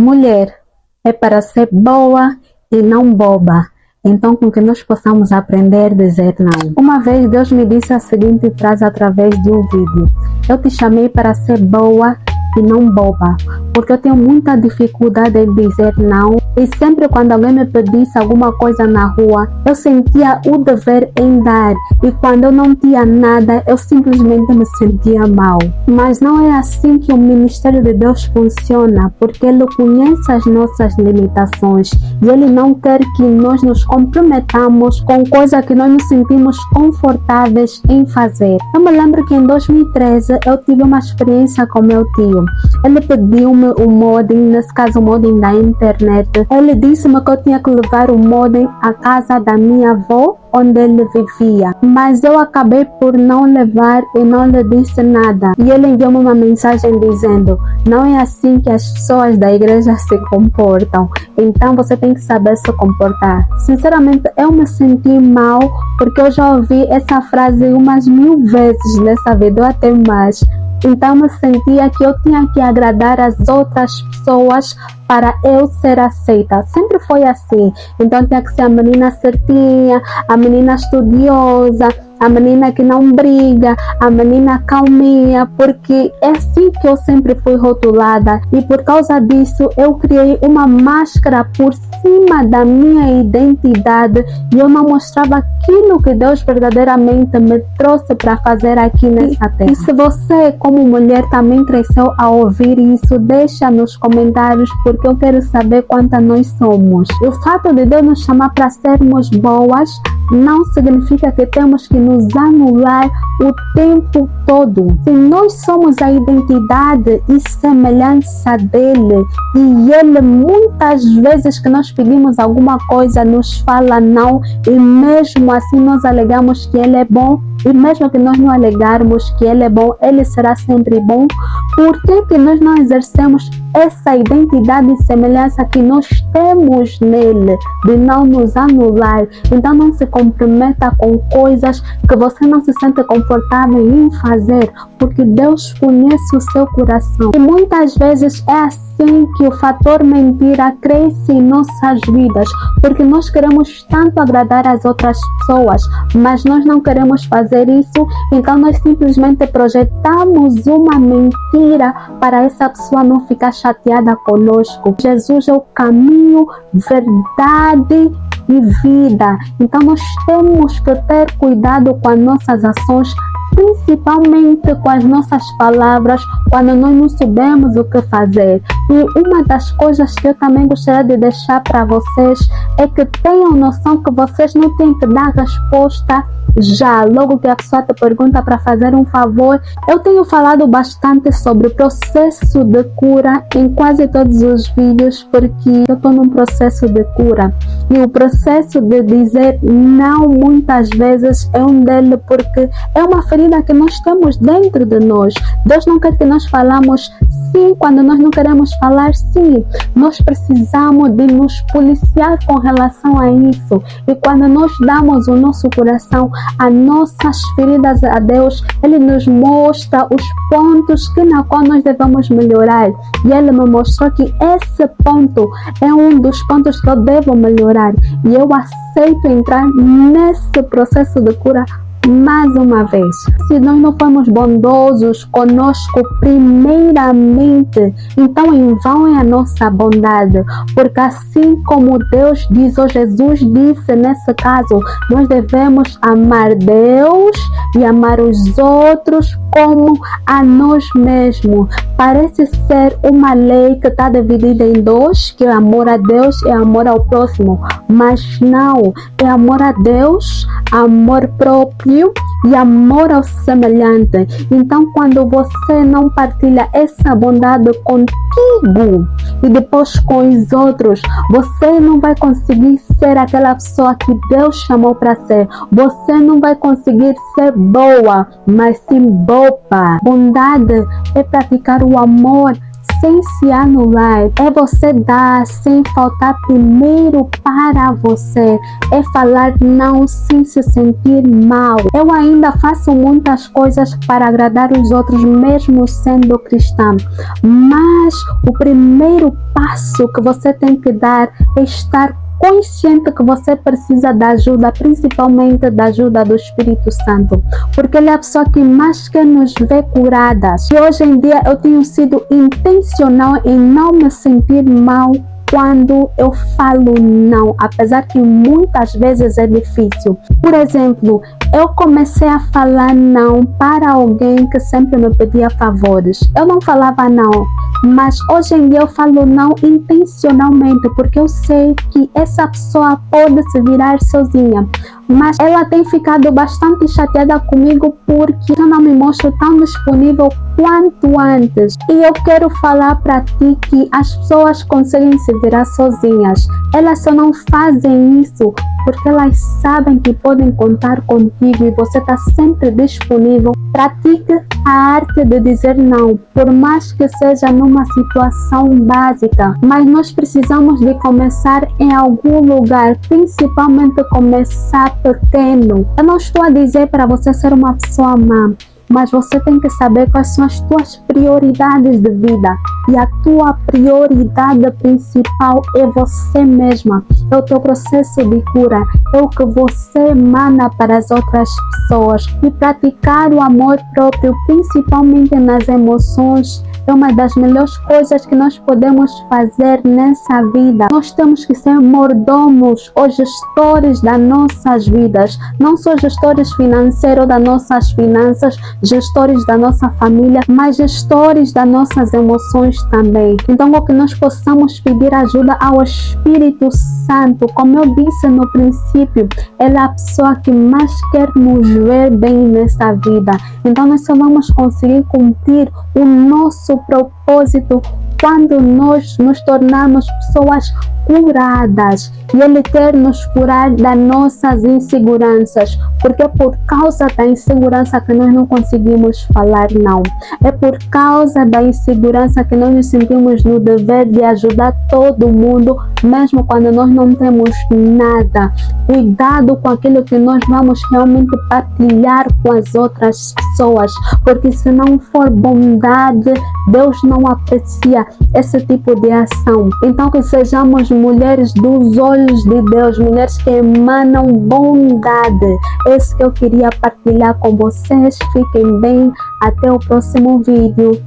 Mulher é para ser boa e não boba. Então, com que nós possamos aprender a dizer não. Uma vez Deus me disse a seguinte frase através de um vídeo: eu te chamei para ser boa e não boba, porque eu tenho muita dificuldade em dizer não, e sempre quando alguém me pedisse alguma coisa na rua, eu sentia o dever em dar, e quando eu não tinha nada, eu simplesmente me sentia mal. Mas não é assim que o ministério de Deus funciona, porque Ele conhece as nossas limitações, e Ele não quer que nós nos comprometamos com coisa que nós nos sentimos confortáveis em fazer. Eu me lembro que em 2013 eu tive uma experiência com meu tio. Ele pediu-me o modem, nesse caso o modem da internet. Ele disse-me que eu tinha que levar o modem à casa da minha avó, onde ele vivia, mas eu acabei por não levar e não lhe disse nada. E ele enviou-me uma mensagem dizendo: não é assim que as pessoas da igreja se comportam, então você tem que saber se comportar. Sinceramente, eu me senti mal, porque eu já ouvi essa frase umas 1000 vezes nessa vida, ou até mais. Então eu sentia que eu tinha que agradar as outras pessoas para eu ser aceita. Sempre foi assim. Então tinha que ser a menina certinha, a menina estudiosa, a menina que não briga, a menina calminha, porque é assim que eu sempre fui rotulada, e por causa disso eu criei uma máscara por cima da minha identidade, e eu não mostrava aquilo que Deus verdadeiramente me trouxe para fazer aqui nessa terra. E se você, como mulher, também cresceu a ouvir isso, deixa nos comentários, porque eu quero saber quantas nós somos. O fato de Deus nos chamar para sermos boas não significa que temos que nos anular o tempo todo. Se nós somos a identidade e semelhança dele, e ele muitas vezes que nós pedimos alguma coisa nos fala não, e mesmo assim nós alegamos que ele é bom, e mesmo que nós não alegarmos que ele é bom, ele será sempre bom. Por que nós não exercemos essa identidade e semelhança que nós temos nele, de não nos anular? Então não se comprometa com coisas que você não se sente confortável em fazer, porque Deus conhece o seu coração. E muitas vezes é assim que o fator mentira cresce em nossas vidas, porque nós queremos tanto agradar as outras pessoas, mas nós não queremos fazer isso, então nós simplesmente projetamos uma mentira para essa pessoa não ficar chateada conosco. Jesus é o caminho, verdade e vida. Então nós temos que ter cuidado com as nossas ações, principalmente com as nossas palavras, quando nós não sabemos o que fazer. E uma das coisas que eu também gostaria de deixar para vocês é que tenham noção que vocês não têm que dar resposta já, logo que a pessoa te pergunta para fazer um favor. Eu tenho falado bastante sobre o processo de cura em quase todos os vídeos, porque eu estou num processo de cura. E o processo de dizer não muitas vezes é um deles, porque é uma ferida que nós temos dentro de nós. Deus não quer que nós falamos sim quando nós não queremos falar sim. Nós precisamos de nos policiar com relação a isso. E quando nós damos o nosso coração, as nossas feridas a Deus, Ele nos mostra os pontos que na qual nós devemos melhorar. E Ele me mostrou que esse ponto é um dos pontos que eu devo melhorar. E eu aceito entrar nesse processo de cura mais uma vez. Se nós não formos bondosos conosco primeiramente, então em vão é a nossa bondade, porque assim como Deus diz, ou Jesus disse nesse caso, nós devemos amar Deus e amar os outros como a nós mesmos. Parece ser uma lei que está dividida em dois, que é amor a Deus e amor ao próximo, mas não, é amor a Deus, amor próprio e amor ao semelhante. Então quando você não partilha essa bondade contigo e depois com os outros, você não vai conseguir ser aquela pessoa que Deus chamou para ser. Você não vai conseguir ser boa, mas sim boba. Bondade é praticar o amor sem se anular, é você dar sem faltar primeiro para você, é falar não sem se sentir mal. Eu ainda faço muitas coisas para agradar os outros, mesmo sendo cristã, mas o primeiro passo que você tem que dar é estar consciente que você precisa da ajuda, principalmente da ajuda do Espírito Santo, porque ele é a pessoa que mais quer nos ver curadas. E hoje em dia eu tenho sido intencional em não me sentir mal quando eu falo não, apesar que muitas vezes é difícil. Por exemplo, eu comecei a falar não para alguém que sempre me pedia favores. Eu não falava não, mas hoje em dia eu falo não intencionalmente, porque eu sei que essa pessoa pode se virar sozinha. Mas ela tem ficado bastante chateada comigo porque eu não me mostro tão disponível quanto antes. E eu quero falar para ti que as pessoas conseguem se virar sozinhas. Elas só não fazem isso porque elas sabem que podem contar contigo e você está sempre disponível. Pratique a arte de dizer não, por mais que seja numa situação básica. Mas nós precisamos de começar em algum lugar, principalmente começar pequeno. Eu não estou a dizer para você ser uma pessoa má, mas você tem que saber quais são as tuas prioridades de vida. E a tua prioridade principal é você mesma, é o teu processo de cura, é o que você emana para as outras pessoas. E praticar o amor próprio, principalmente nas emoções, é uma das melhores coisas que nós podemos fazer nessa vida. Nós temos que ser mordomos ou gestores das nossas vidas, não só gestores financeiros das nossas finanças, gestores da nossa família, mas gestores das nossas emoções também. Então, que nós possamos pedir ajuda ao Espírito Santo. Como eu disse no princípio, ele é a pessoa que mais quer nos ver bem nessa vida. Então, nós só vamos conseguir cumprir o nosso propósito quando nós nos tornarmos pessoas curadas, e ele quer nos curar das nossas inseguranças, porque é por causa da insegurança que nós não conseguimos falar não, é por causa da insegurança que nós nos sentimos no dever de ajudar todo mundo, mesmo quando nós não temos nada. Cuidado com aquilo que nós vamos realmente partilhar com as outras pessoas, porque se não for bondade, Deus não aprecia esse tipo de ação. Então, que sejamos mulheres dos olhos de Deus, mulheres que emanam bondade. Esse que eu queria partilhar com vocês. Fiquem bem, até o próximo vídeo.